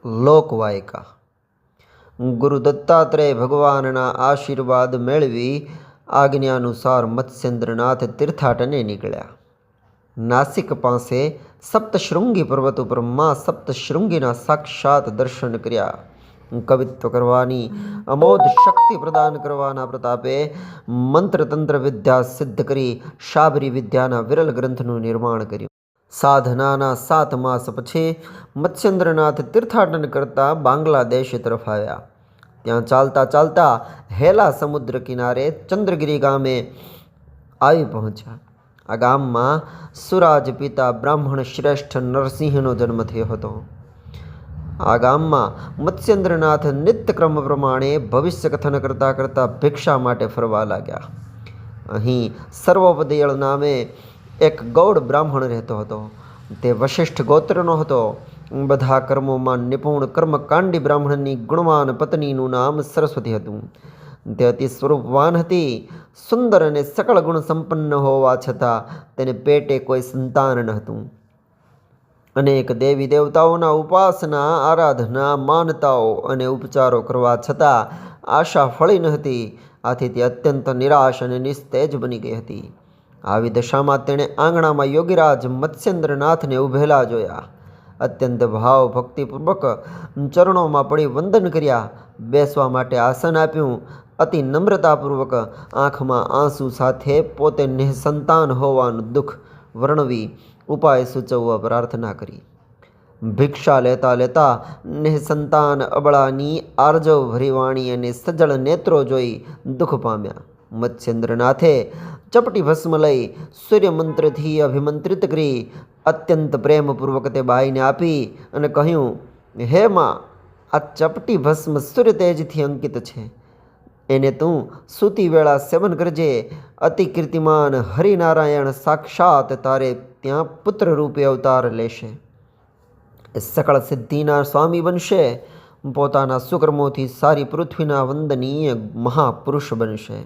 લોકવાયકા. ગુરુ દત્તાત્રેય ભગવાનના આશીર્વાદ મેળવી આજ્ઞાનુસાર મત્સ્યેન્દ્રનાથ તીર્થાટને નીકળ્યા. નાસિક પાસે સપ્તશૃંગી પર્વત ઉપર માં સપ્તશૃંગીના સાક્ષાત દર્શન કર્યા. કવિત્વ કરવાની અમોધ શક્તિ પ્રદાન કરવાના પ્રતાપે મંત્રતંત્ર વિદ્યા સિદ્ધ કરી શાબરી વિદ્યાના વિરલ ગ્રંથનું નિર્માણ કર્યું. સાધનાના 7 માસ પછી મત્સ્યેન્દ્રનાથ તીર્થાટન કરતા બાંગ્લાદેશ તરફ આવ્યા. ત્યાં ચાલતા ચાલતા હેલા સમુદ્ર કિનારે ચંદ્રગીરી ગામે આવી પહોંચ્યા. આ ગામમાં સુરાજ પિતા બ્રાહ્મણ શ્રેષ્ઠ નરસિંહનો જન્મ થયો હતો. આ ગામમાં મત્સ્યેન્દ્રનાથ નિત્યક્રમ પ્રમાણે ભવિષ્ય કથન કરતાં કરતાં ભિક્ષા માટે ફરવા લાગ્યા. અહીં સર્વોપદેય નામે એક ગૌડ બ્રાહ્મણ રહેતો હતો. તે વશિષ્ઠ ગોત્રનો હતો. બધા કર્મોમાં નિપુણ કર્મકાંડી બ્રાહ્મણની ગુણવાન પત્નીનું નામ સરસ્વતી હતું. તે અતિ સ્વરૂપવાન હતી. સુંદર અને સકળ ગુણ સંપન્ન હોવા છતાં તેને પેટે કોઈ સંતાન ન હતું. અનેક દેવી દેવતાઓના ઉપાસના આરાધના માનતાઓ અને ઉપચારો કરવા છતાં આશા ફળી ન હતી. આથી તે અત્યંત નિરાશ અને નિસ્તેજ બની ગઈ હતી. આવી દશામાં તેણે આંગણામાં યોગીરાજ મત્સ્યેન્દ્રનાથને ઊભેલા જોયા. અત્યંત ભાવ ભક્તિપૂર્વક ચરણોમાં પડી વંદન કર્યા. બેસવા માટે આસન આપ્યું. અતિ નમ્રતાપૂર્વક આંખમાં આંસુ સાથે પોતે નિઃસંતાન હોવાનું દુઃખ વર્ણવી ઉપાય સૂચવવા પ્રાર્થના કરી. ભિક્ષા લેતા લેતા નિઃસંતાન અબળાની આર્જવ ભરી વાણી અને સજ્જળ નેત્રો જોઈ દુઃખ પામ્યા. મત્સ્યેન્દ્રનાથે ચપટી ભસ્મ લઈ સૂર્યમંત્રથી અભિમંત્રિત કરી અત્યંત પ્રેમપૂર્વક તે બાઈને આપી અને કહ્યું, હે માં, આ ચપટી ભસ્મ સૂર્ય તેજથી અંકિત છે. એને તું સૂતી વેળા સેવન કરજે. અતિ કીર્તિમાન હરિનારાયણ સાક્ષાત તારે ત્યાં પુત્ર રૂપે અવતાર લેશે. એ સકળ સિદ્ધિના સ્વામી બનશે. પોતાના સુકર્મોથી સારી પૃથ્વીના વંદનીય મહાપુરુષ બનશે.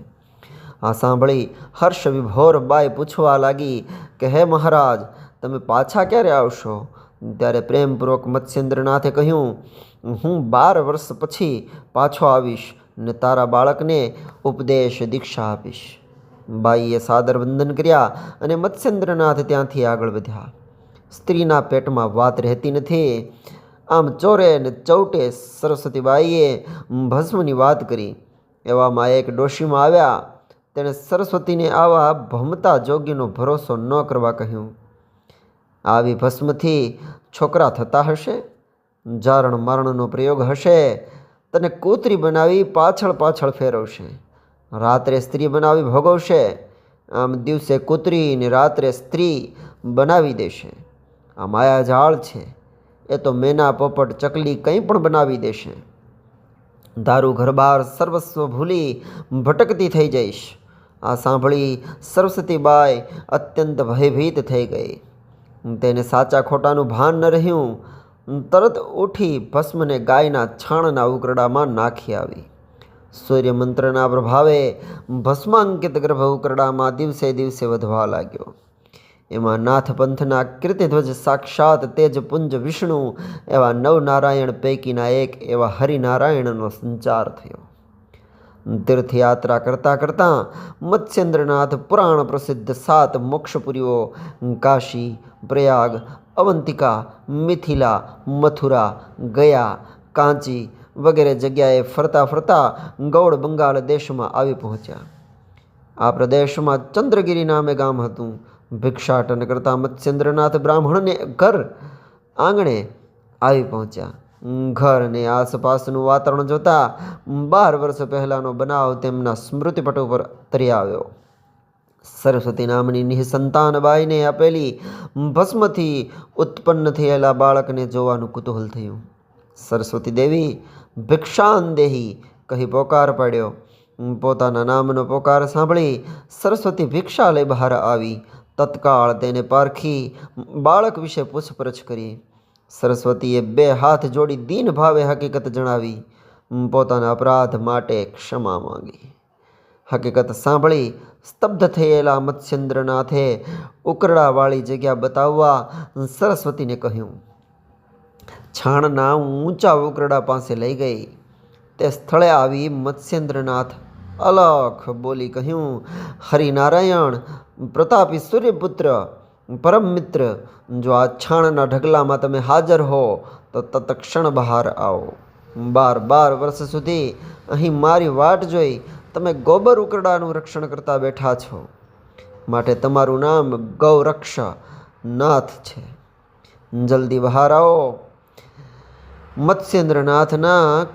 આ સાંભળી હર્ષ વિભોર બાઈ પૂછવા લાગી કે હે મહારાજ, તમે પાછા ક્યારે આવશો? ત્યારે પ્રેમપૂર્વક મત્સ્યેન્દ્રનાથે કહ્યું, હું 12 વર્ષ પછી પાછો આવીશ ને તારા બાળકને ઉપદેશ દીક્ષા આપીશ. બાઈએ સાદર વંદન કર્યા અને મત્સ્યેન્દ્રનાથ ત્યાંથી આગળ વધ્યા. સ્ત્રીના પેટમાં વાત રહેતી નથી. આમ ચોરે ને ચૌટે સરસ્વતીબાઈએ ભસ્મની વાત કરી. એવામાં એક ડોશીમાં આવ્યા. તેણે સરસ્વતીને આવા ભમતા જોગીનો ભરોસો ન કરવા કહ્યું. આવી ભસ્મથી છોકરા થતા હશે? જારણ મારણનો પ્રયોગ હશે. તને કૂતરી બનાવી પાછળ પાછળ ફેરવશે. રાત્રે સ્ત્રી બનાવી ભોગવશે. આમ દિવસે કૂતરી ને રાત્રે સ્ત્રી બનાવી દેશે. આ માયાજાળ છે. એ તો મેના પોપટ ચકલી કંઈ પણ બનાવી દેશે. દારૂ ઘરબાર સર્વસ્વ ભૂલી ભટકતી થઈ જઈશ. આ સાંભળી સરસ્વતીબાઈ અત્યંત ભયભીત થઈ ગઈ. તેને સાચા ખોટાનું ભાન ન રહ્યું. તરત ઉઠી ભસ્મને ગાયના છાણના ઉકરડામાં નાખી આવી. સૂર્યમંત્રના પ્રભાવે ભસ્માંકિત ગર્ભ ઉકરડામાં દિવસે દિવસે વધવા લાગ્યો. એમાં નાથપંથના કીર્તિધ્વજ સાક્ષાત તેજપુંજ વિષ્ણુ એવા નવનારાયણ પૈકીના એક એવા હરિનારાયણનો સંચાર થયો. તીર્થયાત્રા કરતાં કરતાં મત્સ્યેન્દ્રનાથ પુરાણ પ્રસિદ્ધ 7 મોક્ષપુરીઓ કાશી, પ્રયાગ, અવંતિકા, મિથિલા, મથુરા, ગયા, કાંચી વગેરે જગ્યાએ ફરતા ફરતા ગૌડ બંગાળ દેશમાં આવી પહોંચ્યા. આ પ્રદેશમાં ચંદ્રગીરી નામે ગામ હતું. ભિક્ષાટન કરતા મત્સ્યેન્દ્રનાથ બ્રાહ્મણને ઘર આંગણે આવી પહોંચ્યા. ઘર અને આસપાસનું વાતાવરણ જોતા 12 વર્ષ પહેલાંનો બનાવ તેમના સ્મૃતિપટ ઉપર તરી આવ્યો. સરસ્વતી નામની નિઃસંતાન બાઈને આપેલી ભસ્મથી ઉત્પન્ન થયેલા બાળકને જોવાનું કુતૂહલ થયું. સરસ્વતી દેવી ભિક્ષાન દેહી કહી પોકાર પાડ્યો. પોતાના નામનો પોકાર સાંભળી સરસ્વતી ભિક્ષા લઈ બહાર આવી. તત્કાળ તેને પારખી બાળક વિશે પૂછપરછ કરી. સરસ્વતીએ 2 હાથ જોડી દીન ભાવે હકીકત જણાવી. પોતાના અપરાધ માટે ક્ષમા માંગી. હકીકત સાંભળી સ્તબ્ધ થયેલા છાણના ઊંચા ઉકરડા પાસે લઈ ગઈ. તે સ્થળે આવી મત્સ્યેન્દ્રનાથ અલખ બોલી કહ્યું, હરિનારાયણ, પ્રતાપી સૂર્યપુત્ર, પરમ મિત્ર, જો આ છાણના ઢગલામાં તમે હાજર હો તો તત્ક્ષણ બહાર આવો. 12 વર્ષ સુધી અહીં મારી વાટ જોઈ તમે ગોબર ઉકરડાનું રક્ષણ કરતા બેઠા છો, માટે તમારું નામ ગૌરક્ષ નાથ છે. જલ્દી બહાર આવો. મત્સ્યેન્દ્રનાથના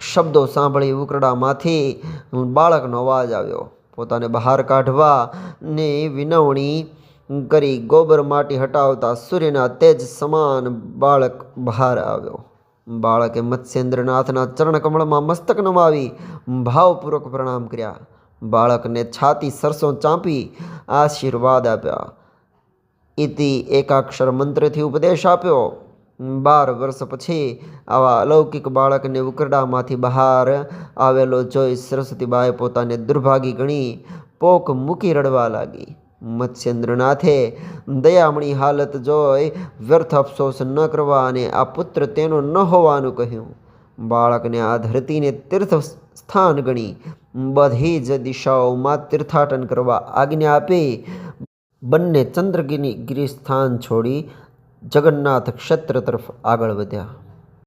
શબ્દો સાંભળી ઉકરડામાંથી બાળકનો અવાજ આવ્યો. પોતાને બહાર કાઢવાની વિનવણી કરી ગોબર માટી હટાવતા સૂર્યના તેજ સમાન બાળક બહાર આવ્યો. બાળકે મત્સ્યેન્દ્રનાથના ચરણકમળમાં મસ્તક નમાવી ભાવપૂર્વક પ્રણામ કર્યા. બાળકને છાતી સરસો ચાંપી આશીર્વાદ આપ્યા. ઇતિ એકાક્ષર મંત્રથી ઉપદેશ આપ્યો. 12 વર્ષ પછી આવા અલૌકિક બાળકને ઉકરડામાંથી બહાર આવેલો જોઈ સરસ્વતીબાએ પોતાને દુર્ભાગી ગણી પોક મૂકી રડવા લાગી. મત્સ્યેન્દ્રનાથે દયામણી હાલત જોઈ વ્યર્થ અફસોસ ન કરવા અને આ પુત્ર તેનો ન હોવાનું કહ્યું. બાળકને આ ધરતીને તીર્થ સ્થાન ગણી બધી જ દિશાઓમાં તીર્થાટન કરવા આજ્ઞા આપી બંને ચંદ્રગિરી સ્થાન છોડી જગન્નાથ ક્ષેત્ર તરફ આગળ વધ્યા.